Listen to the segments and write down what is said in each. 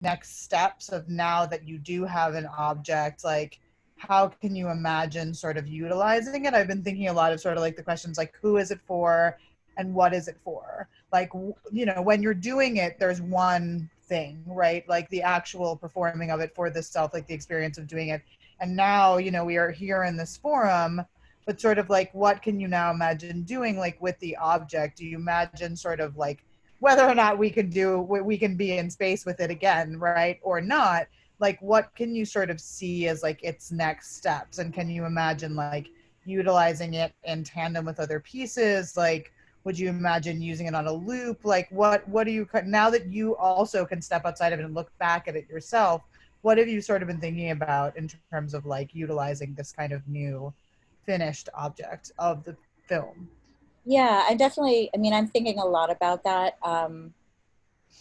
next steps of now that you do have an object, like how can you imagine sort of utilizing it? I've been thinking a lot of sort of like the questions like who is it for and what is it for? Like, you know, when you're doing it, there's one thing, right? Like the actual performing of it for the self, like the experience of doing it. And now, you know, we are here in this forum, but sort of like what can you now imagine doing like with the object? Do you imagine sort of like whether or not we can be in space with it again, right, or not, like what can you sort of see as like its next steps, and can you imagine like utilizing it in tandem with other pieces, like would you imagine using it on a loop, like what do you, now that you also can step outside of it and look back at it yourself, what have you sort of been thinking about in terms of like utilizing this kind of new finished object of the film? Yeah, I definitely, I mean, I'm thinking a lot about that.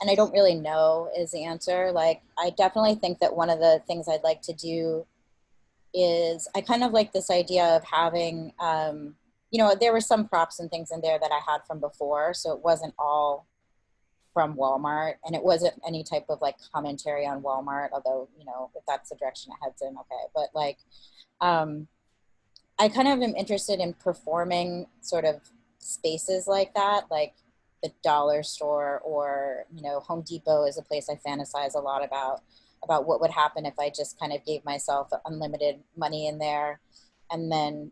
And I don't really know is the answer. Like, I definitely think that one of the things I'd like to do is I kind of like this idea of having, there were some props and things in there that I had from before. So it wasn't all from Walmart, and it wasn't any type of like commentary on Walmart, although, if that's the direction it heads in, okay. But like, um, I kind of am interested in performing sort of spaces like that, like the dollar store, or Home Depot is a place I fantasize a lot about what would happen if I just kind of gave myself unlimited money in there, and then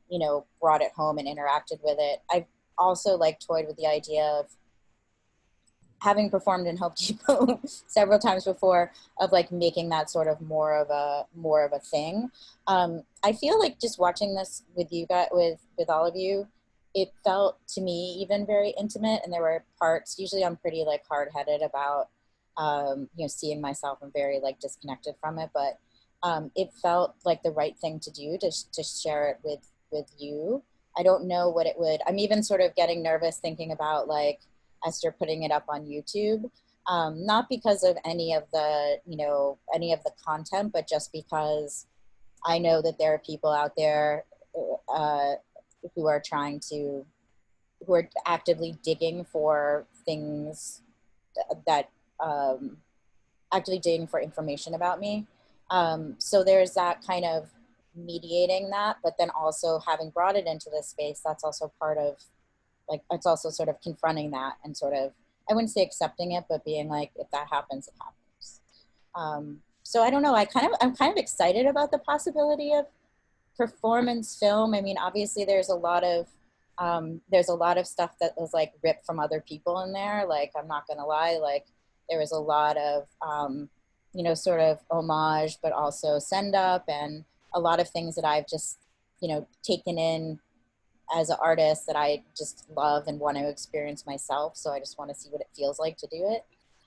brought it home and interacted with it. I've also like toyed with the idea of having performed in Home Depot several times before, of like making that sort of more of a thing. I feel like just watching this with you guys, with all of you, it felt to me even very intimate, and there were parts. Usually, I'm pretty like hard headed about seeing myself. I'm very like disconnected from it, but it felt like the right thing to do to share it with you. I don't know what it would. I'm even sort of getting nervous thinking about like Esther putting it up on YouTube. Not because of any of the content, but just because I know that there are people out there uh, who are trying to, who are actively digging for things that, actively digging for information about me. So there's that kind of mediating that, but then also having brought it into this space, that's also part of, like, it's also sort of confronting that and sort of, I wouldn't say accepting it, but being like, if that happens, it happens. So I don't know. I'm kind of excited about the possibility of performance film. I mean, obviously there's a lot of stuff that was like ripped from other people in there. Like, I'm not gonna lie, like there was a lot of sort of homage, but also send up, and a lot of things that I've just taken in as an artist that I just love and want to experience myself. So I just want to see what it feels like to do it.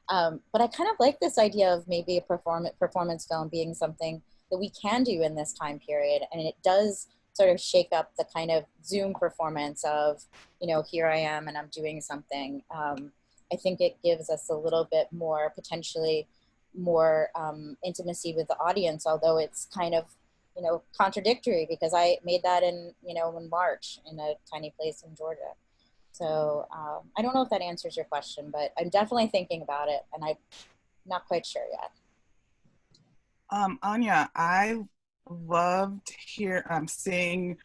But I kind of like this idea of maybe a performance film being something that we can do in this time period. And it does sort of shake up the kind of Zoom performance of, here I am and I'm doing something. I think it gives us a little bit more, potentially more intimacy with the audience, although it's kind of contradictory, because I made that in March in a tiny place in Georgia. So I don't know if that answers your question, but I'm definitely thinking about it, and I'm not quite sure yet. Anya, I loved seeing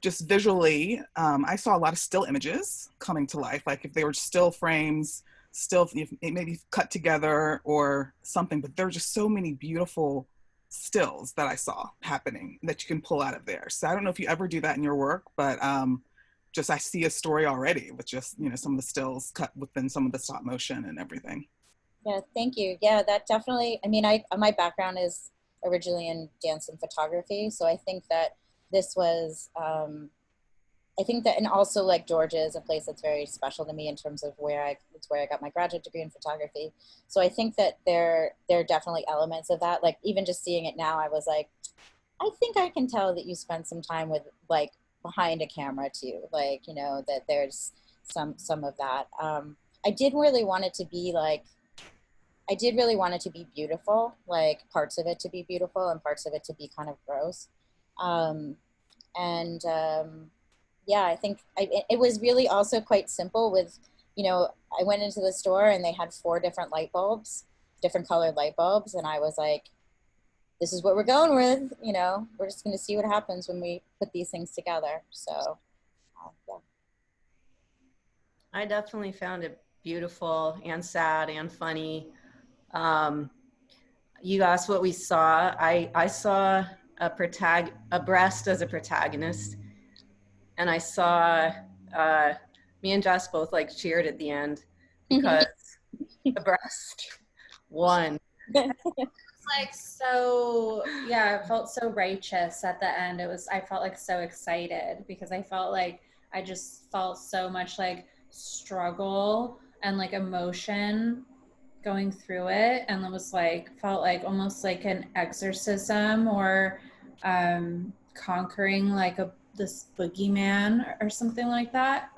just visually. I saw a lot of still images coming to life, like if they were still frames, still maybe cut together or something, but there were just so many beautiful stills that I saw happening that you can pull out of there. So I don't know if you ever do that in your work, but just I see a story already with just some of the stills cut within some of the stop motion and everything. Yeah, thank you. Yeah, that definitely, I mean, my background is originally in dance and photography, so I think that this was, I think that, and also like Georgia is a place that's very special to me in terms of it's where I got my graduate degree in photography. So I think that there are definitely elements of that. Like, even just seeing it now, I was like, I think I can tell that you spent some time with, like, behind a camera too. Like, that there's some of that. I did really want it to be like, I did really want it to be beautiful, like parts of it to be beautiful and parts of it to be kind of gross. Um, and Yeah, I think it was really also quite simple with, I went into the store and they had 4 different light bulbs. different colored light bulbs. And I was like, this is what we're going with, you know, we're just going to see what happens when we put these things together. So, yeah. I definitely found it beautiful and sad and funny. You asked what we saw. I saw a breast as a protagonist, and I saw me and Jess both like cheered at the end because the breast won. Like, so yeah, it felt so righteous at the end. I felt like so excited because I felt like I just felt so much like struggle and like emotion going through it, and it was like felt like almost like an exorcism or conquering like this boogeyman or something like that.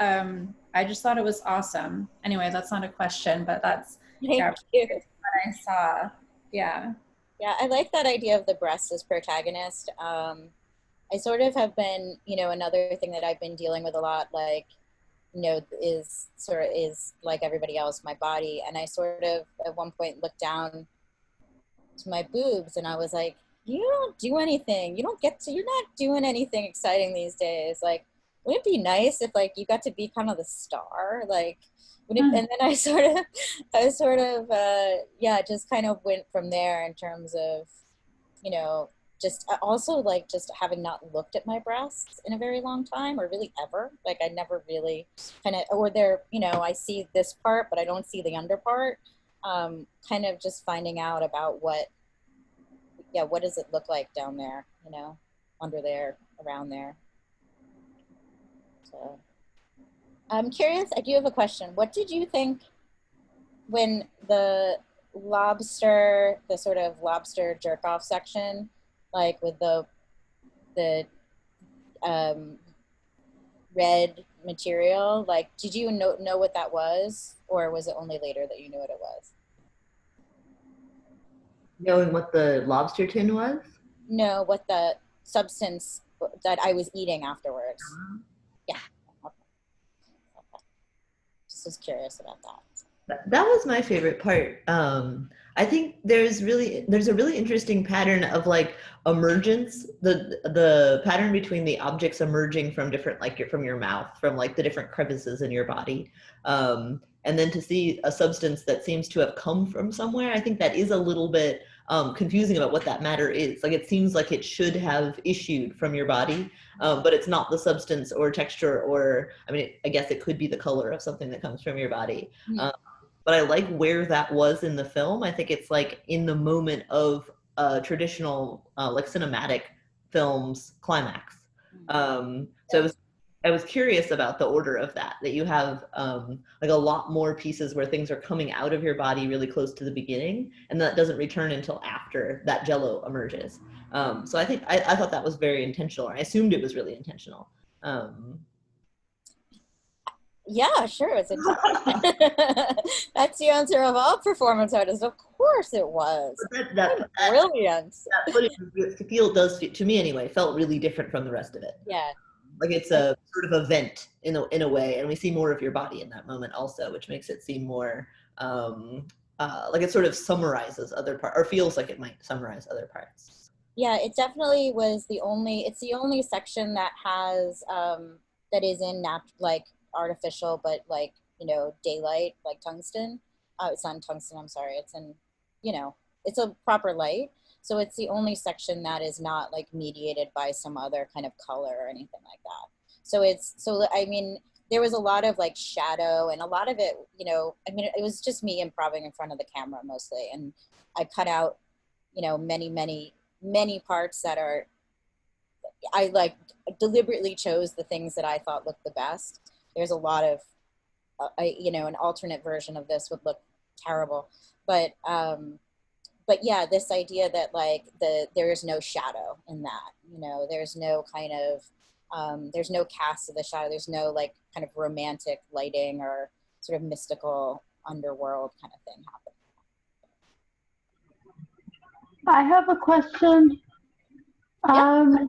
I just thought it was awesome. Anyway, that's not a question, but that's Thank you. what I saw. Yeah. Yeah, I like that idea of the breast as protagonist. I sort of have been, you know, another thing that I've been dealing with a lot, like, you know, is like everybody else, my body. And I sort of at one point looked down to my boobs and I was like, you don't do anything. You're not doing anything exciting these days. Like, wouldn't it be nice if like you got to be kind of the star? Like, and then I sort of, yeah, just kind of went from there in terms of, you know, just also like just having not looked at my breasts in a very long time or really ever. Like I never really kind of, or they're, you know, I see this part, but I don't see the under part. Kind of just finding out about what does it look like down there, you know, under there, around there. So I'm curious, I do have a question. What did you think when the sort of lobster jerk off section, like with the red material, like did you know what that was, or was it only later that you knew what it was? Knowing what the lobster tin was? No, what the substance that I was eating afterwards. Yeah. Okay. Just was curious about that. That was my favorite part. I think there's a really interesting pattern of like emergence, the pattern between the objects emerging from different, like from your mouth, from like the different crevices in your body. And then to see a substance that seems to have come from somewhere, I think that is a little bit confusing about what that matter is. Like it seems like it should have issued from your body, but it's not the substance or texture or, I mean, I guess it could be the color of something that comes from your body. But I like where that was in the film. I think it's like in the moment of traditional like cinematic films climax. So I was curious about the order of that you have like a lot more pieces where things are coming out of your body really close to the beginning, and that doesn't return until after that jello emerges. So I think I thought that was very intentional. I assumed it was really intentional. Yeah, sure. It's that's the answer of all performance artists. Of course it was. That brilliant. That footage does, to me anyway, felt really different from the rest of it. Yeah. Like it's a sort of event in a way, and we see more of your body in that moment also, which makes it seem more like it sort of summarizes other parts, or feels like it might summarize other parts. Yeah, it definitely was it's the only section that has that is in like artificial, but like, you know, daylight, like tungsten. It's not tungsten, I'm sorry. It's in, you know, it's a proper light. So it's the only section that is not like mediated by some other kind of color or anything like that. So I mean, there was a lot of like shadow, and a lot of it, you know, I mean, it was just me improvising in front of the camera mostly. And I cut out, you know, many parts that are, I like deliberately chose the things that I thought looked the best. There's a lot of, you know, an alternate version of this would look terrible, but yeah, this idea that like there is no shadow in that, you know, there's no kind of, there's no cast of the shadow, there's no like kind of romantic lighting or sort of mystical underworld kind of thing happening. I have a question. Yeah.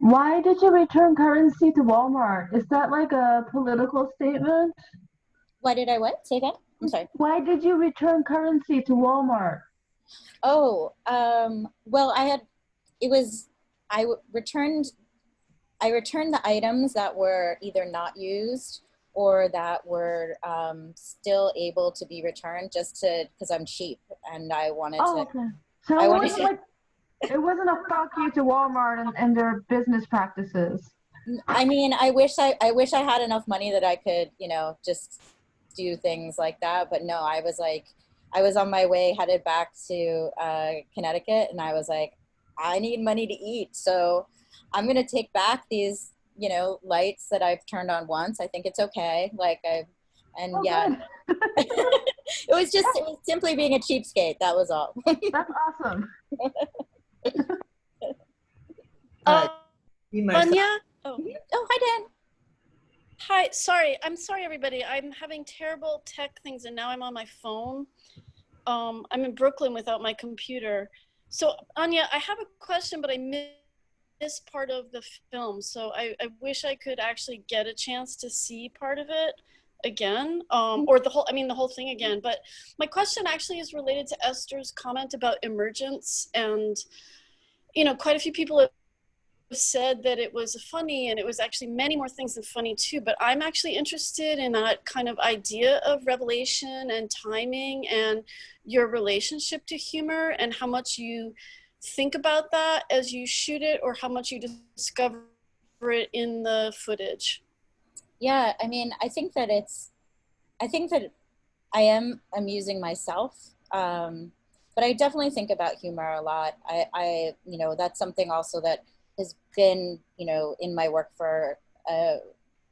Why did you return currency to Walmart? Is that like a political statement? Why did I what? Say again? I'm sorry. Why did you return currency to Walmart? Oh, well, I returned the items that were either not used or that were still able to be returned, just because I'm cheap and I wanted Oh, to. okay. So I it wanted wasn't to. like it wasn't a fuck you to Walmart and their business practices. I mean, I wish I had enough money that I could, just do things like that. But no, I was on my way headed back to Connecticut, and I was like, I need money to eat, so I'm gonna take back these, lights that I've turned on once. I think it's okay. And Oh, yeah, good. it was simply being a cheapskate. That was all. That's awesome. Uh, you, Marcel. Anya? Oh, Oh, hi, Dan. hi. Sorry. I'm sorry, everybody. I'm having terrible tech things, and now I'm on my phone. I'm in Brooklyn without my computer. So, Anya, I have a question, but I missed part of the film. So I wish I could actually get a chance to see part of it again, or the whole thing again. But my question actually is related to Esther's comment about emergence. And, quite a few people have said that it was funny, and it was actually many more things than funny too, but I'm actually interested in that kind of idea of revelation and timing and your relationship to humor, and how much you think about that as you shoot it, or how much you discover it in the footage. Yeah, I mean, I think that I am amusing myself, but I definitely think about humor a lot. That's something also that has been, in my work for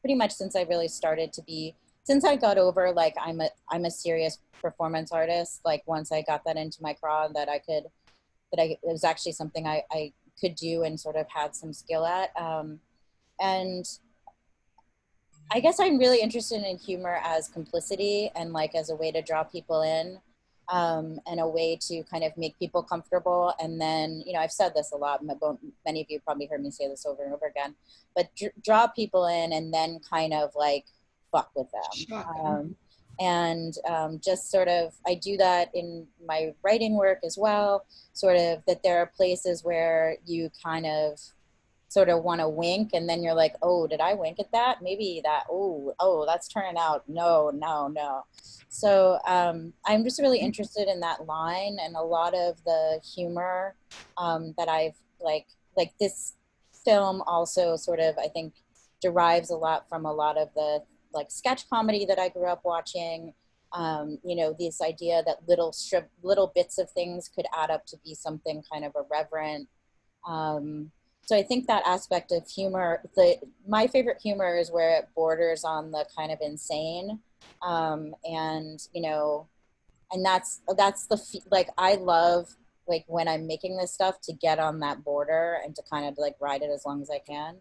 pretty much since I really started to be, since I got over, like, I'm a serious performance artist. Like, once I got that into my craw, it was actually something I could do and sort of had some skill at. And I guess I'm really interested in humor as complicity, and like as a way to draw people in, and a way to kind of make people comfortable. And then, I've said this a lot, many of you probably heard me say this over and over again, but draw people in and then kind of like fuck with them. Just sort of, I do that in my writing work as well, sort of, that there are places where you kind of sort of want to wink, and then you're like, oh, did I wink at that? Maybe that, oh, that's turning out, no. So I'm just really interested in that line, and a lot of the humor that I've like this film also sort of, I think, derives a lot from a lot of the like sketch comedy that I grew up watching. This idea that little bits of things could add up to be something kind of irreverent. So I think that aspect of humor, my favorite humor is where it borders on the kind of insane. And that's like, I love, like, when I'm making this stuff, to get on that border and to kind of like ride it as long as I can.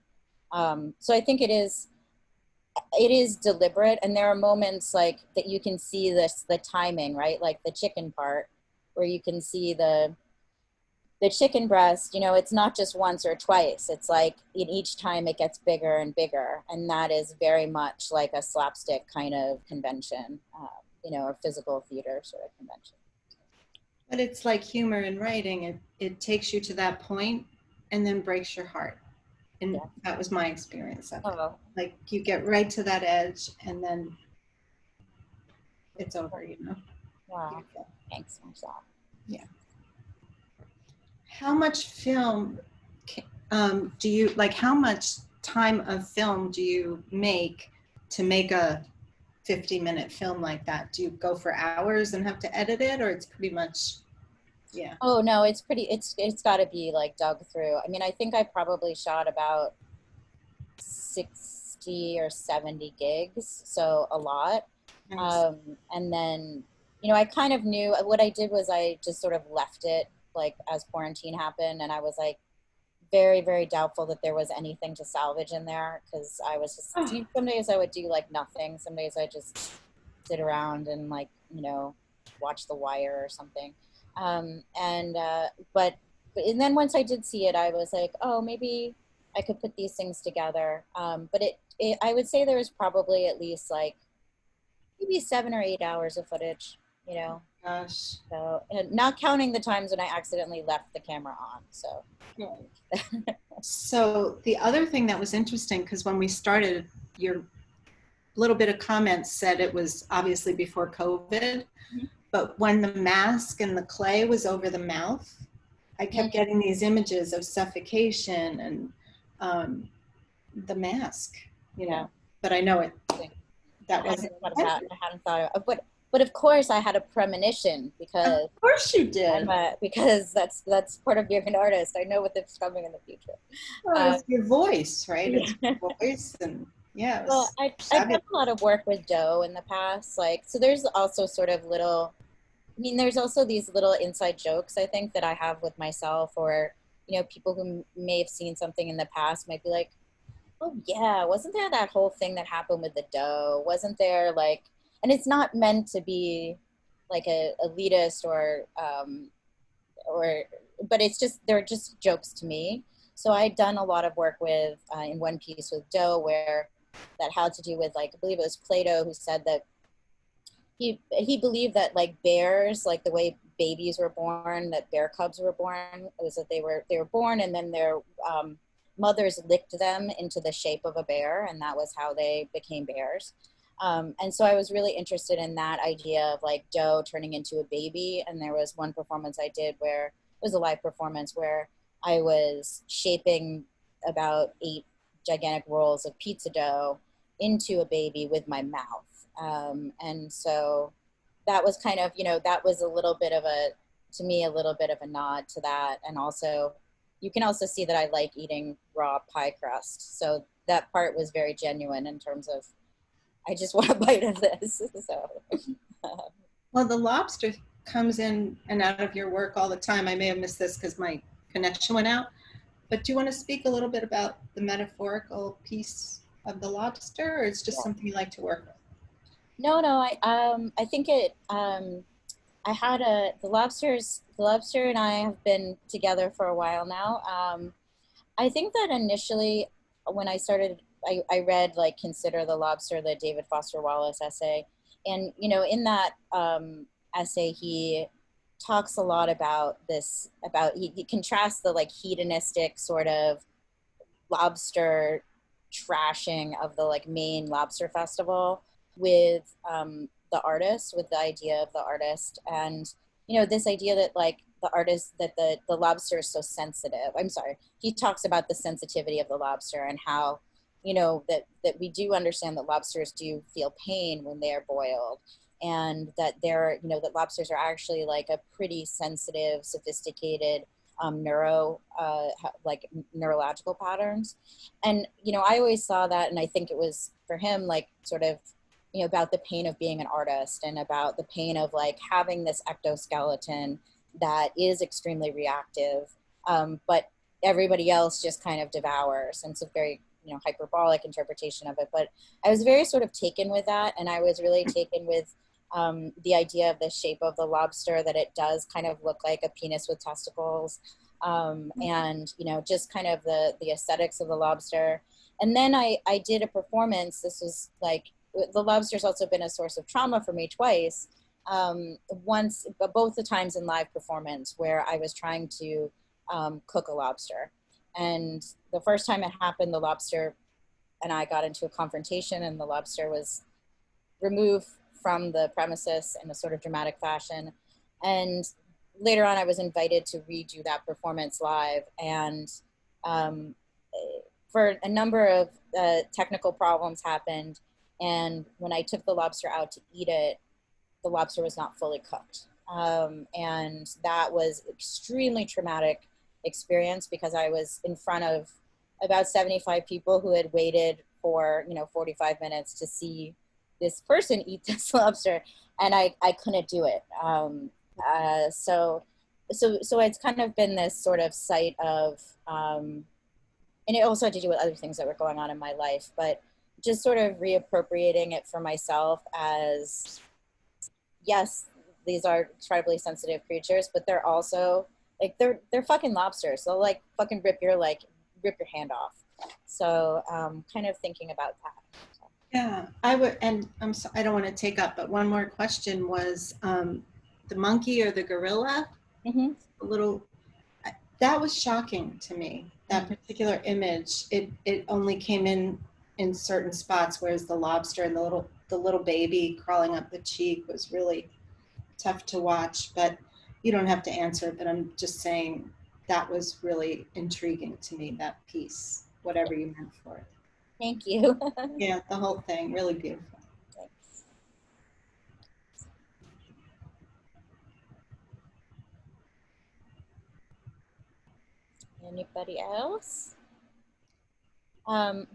So I think it is deliberate, and there are moments like that you can see the timing, right? Like the chicken part, where you can see the chicken breast, it's not just once or twice. It's like in each time it gets bigger and bigger. And that is very much like a slapstick kind of convention, or physical theater sort of convention. But it's like humor in writing. It takes you to that point and then breaks your heart. And yeah, that was my experience of it. Like, you get right to that edge and then it's over, Wow. Thanks, Marcel. Yeah. How much film do you, like, how much time of film do you make to make a 50-minute film like that? Do you go for hours and have to edit it, or it's pretty much, yeah? Oh no, it's got to be like dug through. I mean, I think I probably shot about 60 or 70 gigs, so a lot. Nice. And then, I kind of knew what I did was I just sort of left it, like, as quarantine happened, and I was like very, very doubtful that there was anything to salvage in there, because I was just, some days I would do like nothing, some days I just sit around and like, watch The Wire or something. But then once I did see it, I was like, oh, maybe I could put these things together. But I would say there was probably at least like maybe 7 or 8 hours of footage, you know. Gosh. So, and not counting the times when I accidentally left the camera on. So, So the other thing that was interesting, because when we started, your little bit of comments said it was obviously before COVID, but when the mask and the clay was over the mouth, I kept getting these images of suffocation and the mask, you know. But I know that wasn't I hadn't thought of, but of course I had a premonition because of course you did. Because that's part of being an artist. I know what's coming in the future. Well, it's your voice, right? It's your voice, and yeah. Well, I've done a lot of work with dough in the past, like, so there's also sort of little, I mean, there's also these little inside jokes I think that I have with myself, or, you know, people who may have seen something in the past might be like, oh yeah, wasn't there that whole thing that happened with the dough? Wasn't there like, and it's not meant to be like a elitist or, but it's just, they're just jokes to me. So I'd done a lot of work with, in one piece with dough where that had to do with, like, I believe it was Plato who said that he believed that like bears, like the way babies were born, that bear cubs were born, it was that they were born and then their mothers licked them into the shape of a bear, and that was how they became bears. And so I was really interested in that idea of like dough turning into a baby. And there was one performance I did where it was a live performance where I was shaping about 8 gigantic rolls of pizza dough into a baby with my mouth. And so that was kind of, you know, that was a little bit of a, to me, a little bit of a nod to that. And also, you can also see that I like eating raw pie crust. So that part was very genuine in terms of, I just want a bite of this. So. Well, the lobster comes in and out of your work all the time. I may have missed this because my connection went out. But do you want to speak a little bit about the metaphorical piece of the lobster, or it's just something you like to work with? No, I think it, I had the lobster and I have been together for a while now. I think that initially when I started, I read like Consider the Lobster, the David Foster Wallace essay. And, you know, in that essay, he talks a lot about this, he contrasts the like hedonistic sort of lobster trashing of the like main lobster festival with the artist, with the idea of the artist. And, you know, this idea that like the artist, that the lobster is so sensitive. I'm sorry. He talks about the sensitivity of the lobster and how, you know, that we do understand that lobsters do feel pain when they are boiled, and that they're, you know, that lobsters are actually like a pretty sensitive, sophisticated like neurological patterns. And, you know, I always saw that, and I think it was for him like sort of, you know, about the pain of being an artist and about the pain of like having this ectoskeleton that is extremely reactive, but everybody else just kind of devours. And it's a very, you know, hyperbolic interpretation of it. But I was very sort of taken with that. And I was really taken with the idea of the shape of the lobster, that it does kind of look like a penis with testicles. And, you know, just kind of the aesthetics of the lobster. And then I did a performance. This was like, the lobster's also been a source of trauma for me twice. Once, but both the times in live performance where I was trying to cook a lobster. And the first time it happened, the lobster and I got into a confrontation, and the lobster was removed from the premises in a sort of dramatic fashion. And later on, I was invited to redo that performance live. And for a number of technical problems happened. And when I took the lobster out to eat it, the lobster was not fully cooked. And that was extremely traumatic experience, because I was in front of about 75 people who had waited for, you know, 45 minutes to see this person eat this lobster, and I couldn't do it. So it's kind of been this sort of site of, and it also had to do with other things that were going on in my life, but just sort of reappropriating it for myself as, yes, these are incredibly sensitive creatures, but they're also like, they're fucking lobsters. They'll like fucking rip your hand off. So kind of thinking about that. Yeah, I would, and I don't want to take up, but one more question was the monkey or the gorilla, Mm-hmm. a little, that was shocking to me. That particular image, it only came in certain spots, whereas the lobster and the little baby crawling up the cheek was really tough to watch. But you don't have to answer it, but I'm just saying that was really intriguing to me, that piece, whatever you meant for it. Thank you. Yeah, the whole thing, really beautiful. Thanks. Anybody else?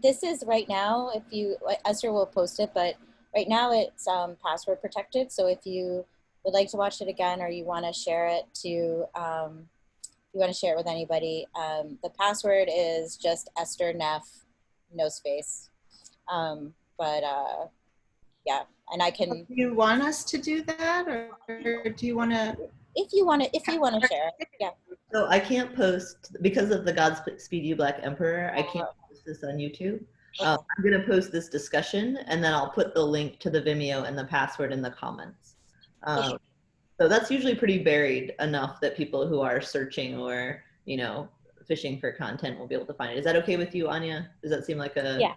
This is right now, if you, Esther will post it, but right now it's password protected. So if you would like to watch it again, or you want to share it to, you want to share it with anybody, the password is just EstherNeff, no space. Yeah, and I can. Do you want us to do that, or do you want to? If you want to share it, yeah. So I can't post, because of the Godspeed You Black Emperor, I can't post this on YouTube. I'm going to post this discussion, and then I'll put the link to the Vimeo and the password in the comments. So that's usually pretty buried enough that people who are searching or, you know, fishing for content will be able to find it. Is that okay with you, Anya? Does that seem like a... Yeah.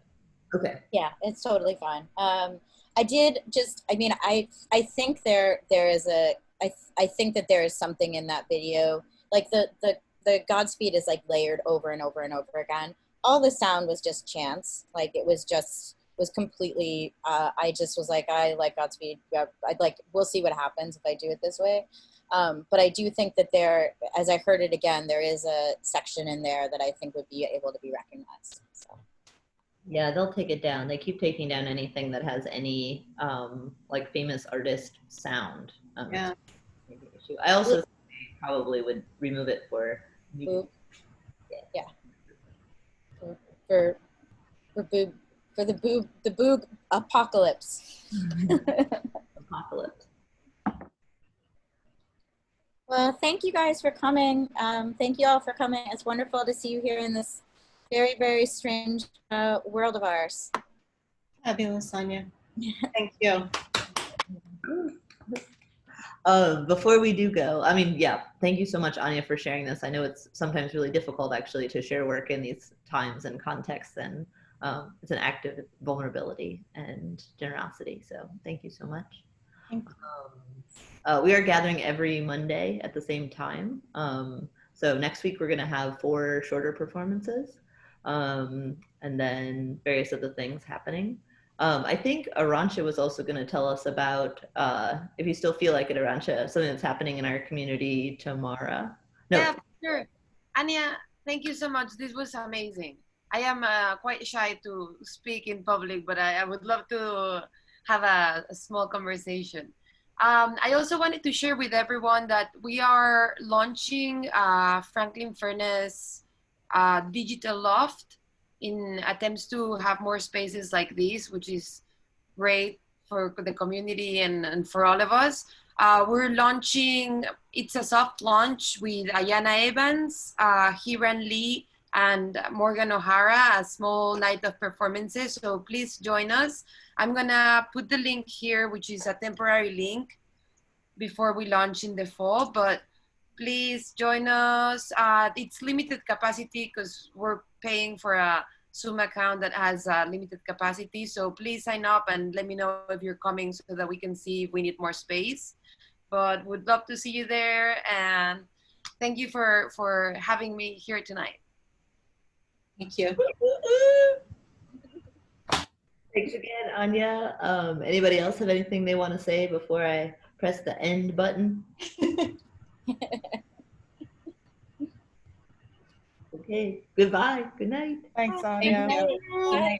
Okay. Yeah, it's totally fine. I did just, I mean, I think there is a, I think that there is something in that video, like the Godspeed is like layered over and over and over again. All the sound was just chance. Like it was completely, I just was like, I like Godspeed. I'd like, we'll see what happens if I do it this way. But I do think that there, as I heard it again, there is a section in there that I think would be able to be recognized. So. Yeah, they'll take it down. They keep taking down anything that has any like famous artist sound. Yeah. I also probably would remove it for boob. Yeah. For the boob apocalypse. Apocalypse. Well, thank you guys for coming. Thank you all for coming. It's wonderful to see you here in this very, very strange world of ours. Fabulous, Anya. Thank you. Before we do go, I mean, yeah, thank you so much, Anya, for sharing this. I know it's sometimes really difficult actually to share work in these times and contexts, and it's an act of vulnerability and generosity. So thank you so much. We are gathering every Monday at the same time. So next week we're going to have 4 shorter performances, and then various other things happening. I think Arancha was also going to tell us about, if you still feel like it, Arancha, something that's happening in our community tomorrow. No. Yeah, sure. Anya, thank you so much. This was amazing. I am quite shy to speak in public, but I would love to have a small conversation. I also wanted to share with everyone that we are launching Franklin Furness Digital Loft in attempts to have more spaces like this, which is great for the community and for all of us. We're launching, it's a soft launch with Ayana Evans, Hiran Lee, and Morgan O'Hara, a small night of performances. So please join us. I'm gonna put the link here, which is a temporary link before we launch in the fall, but please join us. It's limited capacity because we're paying for a Zoom account that has limited capacity. So please sign up and let me know if you're coming so that we can see if we need more space. But would love to see you there. And thank you for having me here tonight. Thank you. Thanks again, Anya. Anybody else have anything they want to say before I press the end button? Okay, goodbye. Good night. Thanks, Anya. Thank you. Bye.